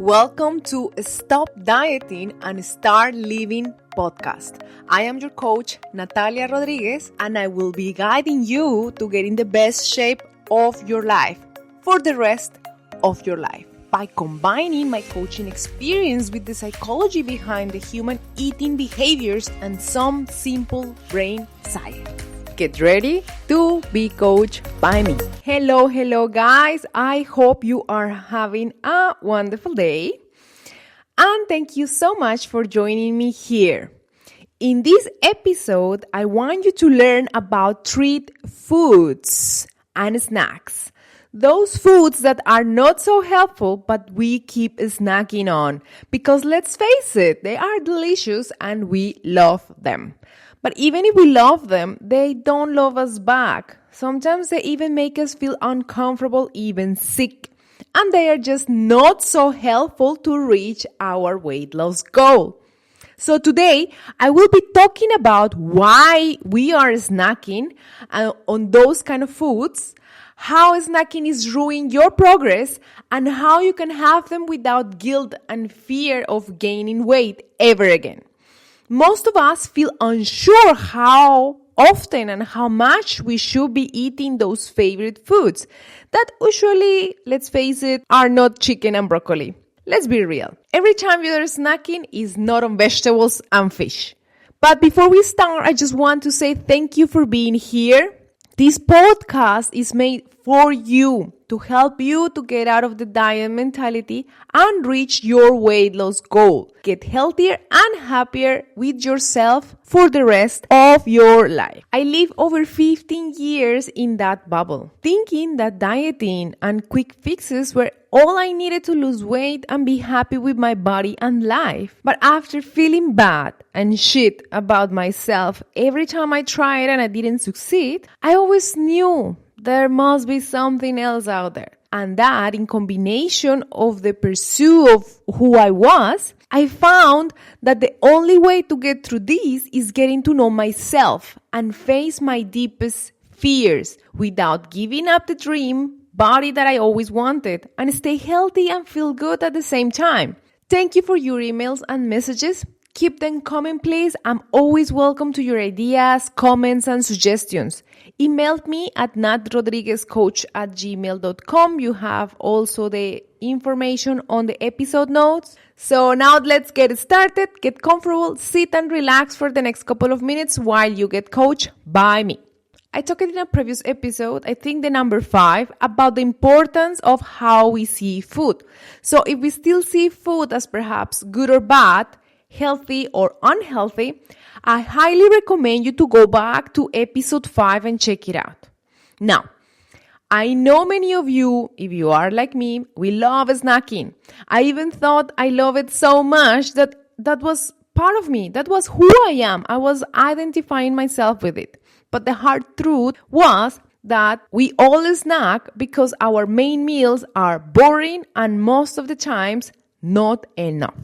Welcome to Stop Dieting and Start Living podcast. I am your coach, Natalia Rodriguez, and I will be guiding you to get in the best shape of your life for the rest of your life by combining my coaching experience with the psychology behind the human eating behaviors and some simple brain science. Get ready to be coached by me. Hello guys. I hope you are having a wonderful day. And thank you so much for joining me here. In this episode, I want you to learn about treat foods and snacks. Those foods that are not so helpful, but we keep snacking on. Because let's face it, they are delicious and we love them. But even if we love them, they don't love us back. Sometimes they even make us feel uncomfortable, even sick. And they are just not so helpful to reach our weight loss goal. So today, I will be talking about why we are snacking on those kind of foods, how snacking is ruining your progress, and how you can have them without guilt and fear of gaining weight ever again. Most of us feel unsure how often and how much we should be eating those favorite foods that usually, let's face it, are not chicken and broccoli. Let's be real. Every time you're snacking is not on vegetables and fish. But before we start, I just want to say thank you for being here. This podcast is made for you to help you to get out of the diet mentality and reach your weight loss goal. Get healthier and happier with yourself for the rest of your life. I lived over 15 years in that bubble, thinking that dieting and quick fixes were all I needed to lose weight and be happy with my body and life. But after feeling bad and shit about myself every time I tried and I didn't succeed, I always knew there must be something else out there. And that, in combination of the pursuit of who I was, I found that the only way to get through this is getting to know myself and face my deepest fears without giving up the dream body that I always wanted and stay healthy and feel good at the same time. Thank you for your emails and messages. Keep them coming, please. I'm always welcome to your ideas, comments, and suggestions. Email me at natrodriguezcoach@gmail.com. You have also the information on the episode notes. So now let's get started. Get comfortable, sit and relax for the next couple of minutes while you get coached by me. I talked in a previous episode, I think the number 5, about the importance of how we see food. So if we still see food as perhaps good or bad, healthy or unhealthy, I highly recommend you to go back to episode 5 and check it out. Now, I know many of you, if you are like me, we love snacking. I even thought I love it so much that was part of me. That was who I am. I was identifying myself with it. But the hard truth was that we all snack because our main meals are boring and most of the times not enough.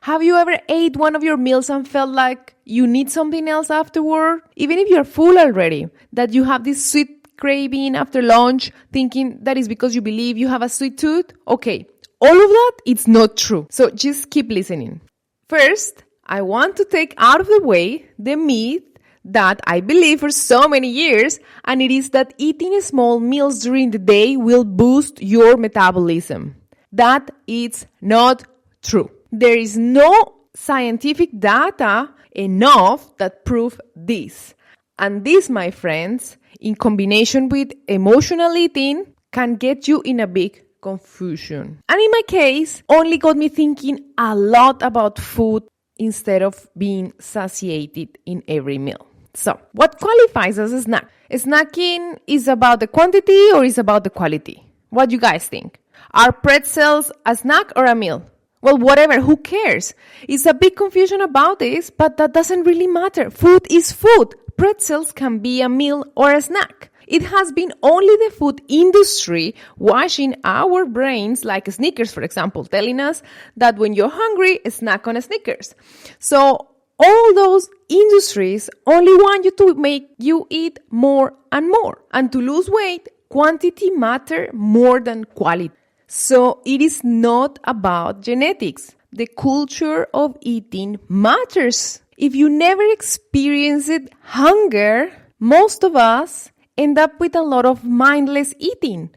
Have you ever ate one of your meals and felt like you need something else afterward? Even if you're full already, that you have this sweet craving after lunch, thinking that is because you believe you have a sweet tooth? Okay, all of that, it's not true. So just keep listening. First, I want to take out of the way the myth that I believe for so many years, and it is that eating small meals during the day will boost your metabolism. That is not true. There is no scientific data enough that prove this. And this, my friends, in combination with emotional eating, can get you in a big confusion. And in my case, only got me thinking a lot about food instead of being satiated in every meal. So, what qualifies as a snack? Snacking is about the quantity or is about the quality? What do you guys think? Are pretzels a snack or a meal? Well, whatever, who cares? It's a big confusion about this, but that doesn't really matter. Food is food. Pretzels can be a meal or a snack. It has been only the food industry washing our brains, like Snickers, for example, telling us that when you're hungry, snack on a Snickers. So all those industries only want you to make you eat more and more. And to lose weight, quantity matters more than quality. So it is not about genetics. The culture of eating matters. If you never experienced hunger, most of us end up with a lot of mindless eating,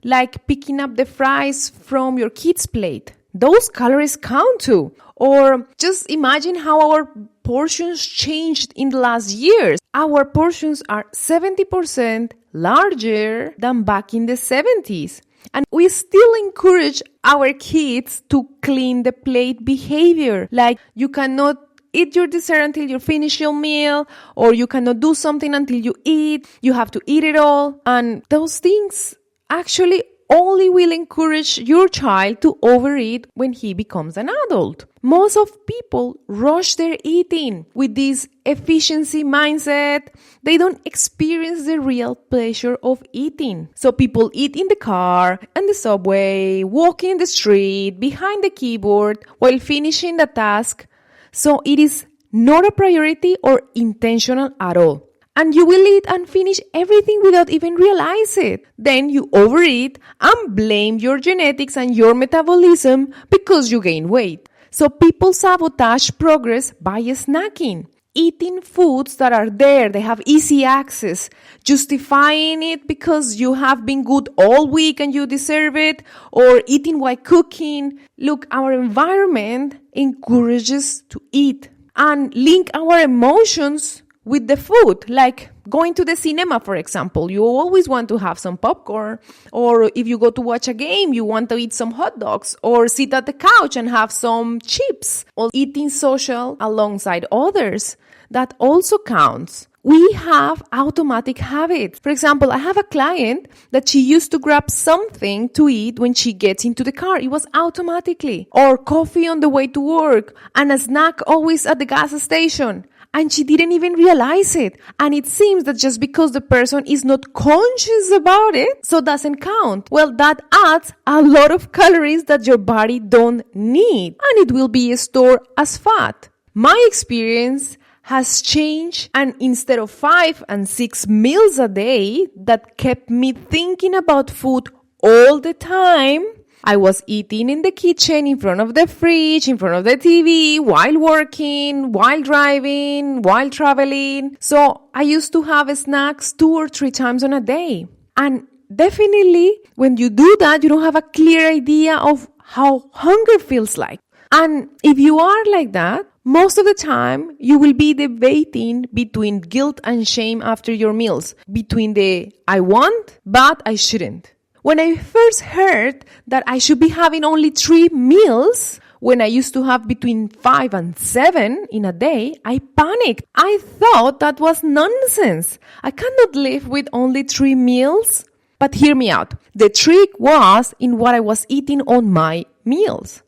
like picking up the fries from your kid's plate. Those calories count too. Or just imagine how our portions changed in the last years. Our portions are 70% larger than back in the 70s. And we still encourage our kids to clean the plate behavior. Like you cannot eat your dessert until you finish your meal, or you cannot do something until you eat. You have to eat it all. And those things actually only will encourage your child to overeat when he becomes an adult. Most of people rush their eating with this efficiency mindset. They don't experience the real pleasure of eating. So people eat in the car, in the subway, walking the street, behind the keyboard, while finishing the task. So it is not a priority or intentional at all. And you will eat and finish everything without even realize it. Then you overeat and blame your genetics and your metabolism because you gain weight. So people sabotage progress by snacking, eating foods that are there, they have easy access, justifying it because you have been good all week and you deserve it, or eating while cooking. Look, our environment encourages to eat and link our emotions with the food, like going to the cinema, for example. You always want to have some popcorn, or if you go to watch a game, you want to eat some hot dogs, or sit at the couch and have some chips, or eating social alongside others. That also counts. We have automatic habits. For example, I have a client that she used to grab something to eat when she gets into the car. It was automatically. Or coffee on the way to work, and a snack always at the gas station. And she didn't even realize it. And it seems that just because the person is not conscious about it, so doesn't count. Well, that adds a lot of calories that your body don't need. And it will be stored as fat. My experience has changed, and instead of 5 and 6 meals a day that kept me thinking about food all the time, I was eating in the kitchen, in front of the fridge, in front of the TV, while working, while driving, while traveling. So I used to have snacks 2 or 3 times on a day. And definitely, when you do that, you don't have a clear idea of how hunger feels like. And if you are like that, most of the time, you will be debating between guilt and shame after your meals, between the I want, but I shouldn't. When I first heard that I should be having only 3 meals, when I used to have between 5 and 7 in a day, I panicked. I thought that was nonsense. I cannot live with only 3 meals. But hear me out. The trick was in what I was eating on my meals.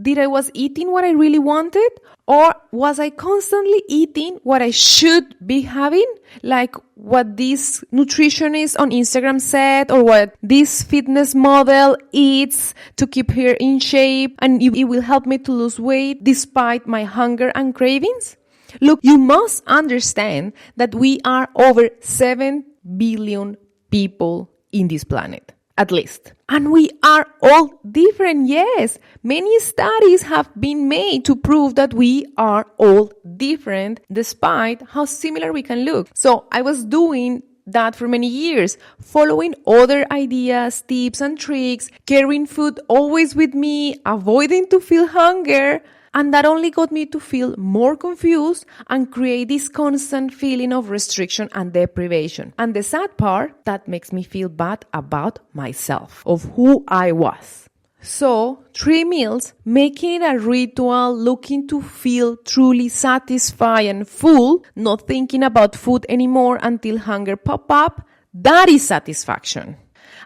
Did I was eating what I really wanted? Or was I constantly eating what I should be having? Like what this nutritionist on Instagram said, or what this fitness model eats to keep her in shape, and it will help me to lose weight despite my hunger and cravings? Look, you must understand that we are over 7 billion people in this planet. At least. And we are all different, yes. Many studies have been made to prove that we are all different despite how similar we can look. So I was doing that for many years, following other ideas, tips and tricks, carrying food always with me, avoiding to feel hunger. And that only got me to feel more confused and create this constant feeling of restriction and deprivation. And the sad part, that makes me feel bad about myself, of who I was. So, 3 meals, making it a ritual, looking to feel truly satisfied and full, not thinking about food anymore until hunger pop up, that is satisfaction.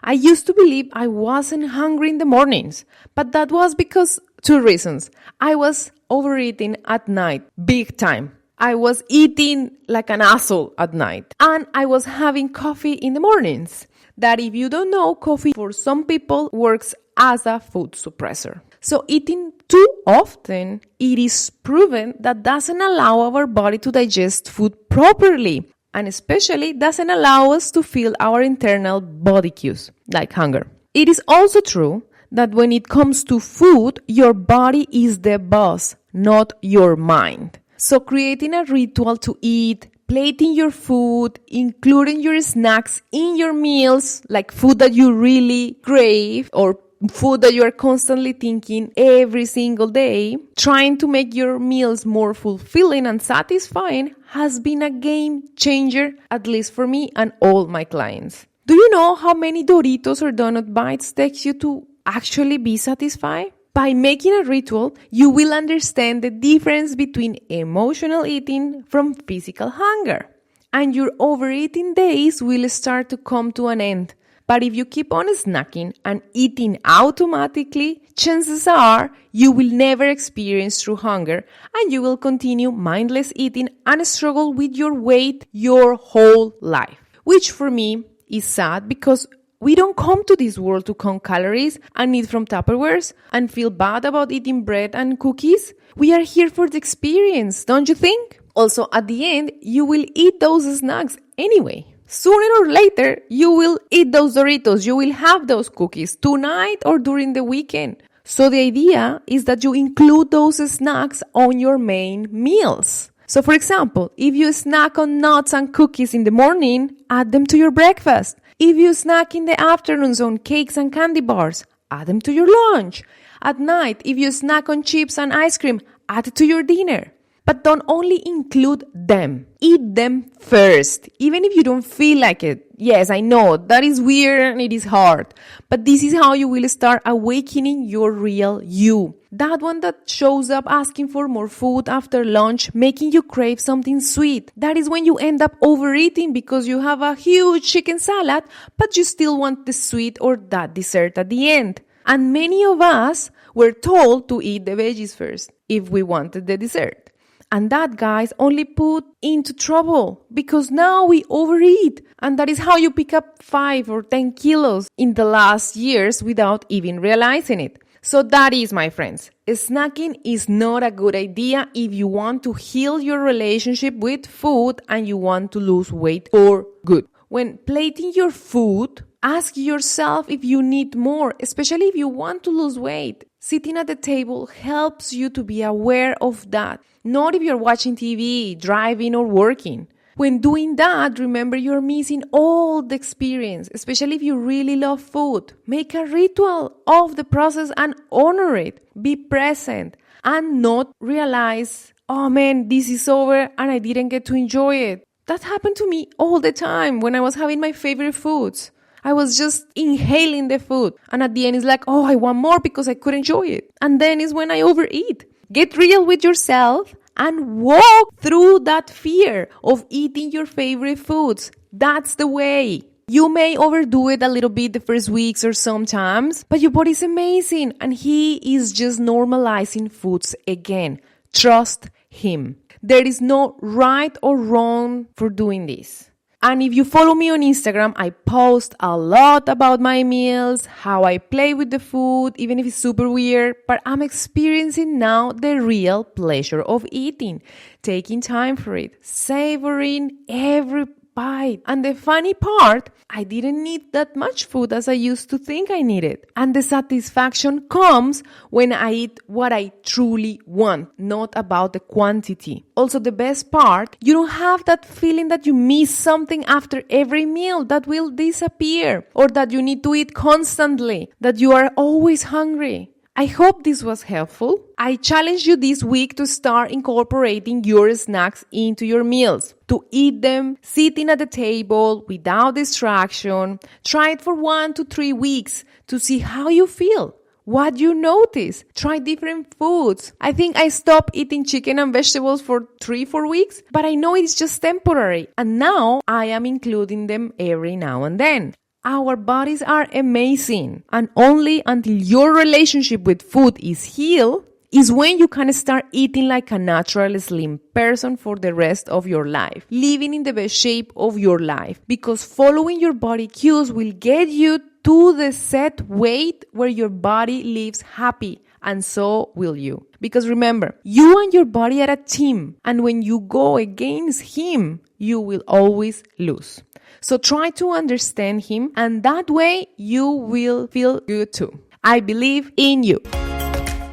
I used to believe I wasn't hungry in the mornings, but that was because 2 reasons. I was overeating at night, big time. I was eating like an asshole at night. And I was having coffee in the mornings. That if you don't know, coffee for some people works as a food suppressor. So eating too often, it is proven that doesn't allow our body to digest food properly. And especially doesn't allow us to feel our internal body cues, like hunger. It is also true that when it comes to food, your body is the boss, not your mind. So creating a ritual to eat, plating your food, including your snacks in your meals, like food that you really crave or food that you are constantly thinking every single day, trying to make your meals more fulfilling and satisfying has been a game changer, at least for me and all my clients. Do you know how many Doritos or donut bites takes you to actually be satisfied? By making a ritual, you will understand the difference between emotional eating from physical hunger. And your overeating days will start to come to an end. But if you keep on snacking and eating automatically, chances are you will never experience true hunger and you will continue mindless eating and struggle with your weight your whole life. Which for me is sad because we don't come to this world to count calories and eat from Tupperwares and feel bad about eating bread and cookies. We are here for the experience, don't you think? Also, at the end, you will eat those snacks anyway. Sooner or later, you will eat those Doritos, you will have those cookies tonight or during the weekend. So the idea is that you include those snacks on your main meals. So for example, if you snack on nuts and cookies in the morning, add them to your breakfast. If you snack in the afternoons on cakes and candy bars, add them to your lunch. At night, if you snack on chips and ice cream, add it to your dinner. But don't only include them. Eat them first, even if you don't feel like it. Yes, I know, that is weird and it is hard. But this is how you will start awakening your real you. That one that shows up asking for more food after lunch, making you crave something sweet. That is when you end up overeating because you have a huge chicken salad, but you still want the sweet or that dessert at the end. And many of us were told to eat the veggies first if we wanted the dessert. And that, guys, only put into trouble because now we overeat. And that is how you pick up 5 or 10 kilos in the last years without even realizing it. So that is, my friends, snacking is not a good idea if you want to heal your relationship with food and you want to lose weight for good. When plating your food, ask yourself if you need more, especially if you want to lose weight. Sitting at the table helps you to be aware of that, not if you're watching TV, driving, or working. When doing that, remember you're missing all the experience, especially if you really love food. Make a ritual of the process and honor it. Be present and not realize, oh man, this is over and I didn't get to enjoy it. That happened to me all the time when I was having my favorite foods. I was just inhaling the food. And at the end, it's like, oh, I want more because I couldn't enjoy it. And then is when I overeat. Get real with yourself and walk through that fear of eating your favorite foods. That's the way. You may overdo it a little bit the first weeks or sometimes, but your body's amazing. And he is just normalizing foods again. Trust him. There is no right or wrong for doing this. And if you follow me on Instagram, I post a lot about my meals, how I play with the food, even if it's super weird. But I'm experiencing now the real pleasure of eating, taking time for it, savoring every bite. And the funny part, I didn't need that much food as I used to think I needed. And the satisfaction comes when I eat what I truly want, not about the quantity. Also, the best part, you don't have that feeling that you miss something after every meal that will disappear, or that you need to eat constantly, that you are always hungry. I hope this was helpful. I challenge you this week to start incorporating your snacks into your meals, to eat them sitting at the table without distraction. Try it for 1 to 3 weeks to see how you feel. What you notice. Try different foods. I think I stopped eating chicken and vegetables for 3-4 weeks, but I know it's just temporary. And now I am including them every now and then. Our bodies are amazing, and only until your relationship with food is healed is when you can start eating like a natural slim person for the rest of your life, living in the best shape of your life, because following your body cues will get you to the set weight where your body lives happy, and so will you. Because remember, you and your body are a team, and when you go against him, you will always lose. So try to understand him, and that way you will feel good too. I believe in you.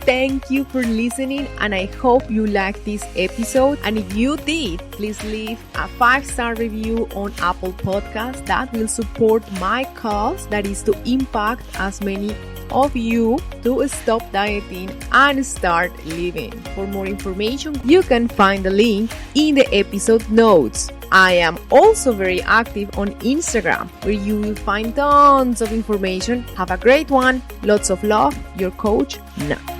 Thank you for listening, and I hope you liked this episode. And if you did, please leave a 5-star review on Apple Podcasts. That will support my cause, that is to impact as many of you to stop dieting and start living. For more information, you can find the link in the episode notes. I am also very active on Instagram, where you will find tons of information. Have a great one. Lots of love. Your coach, Nat.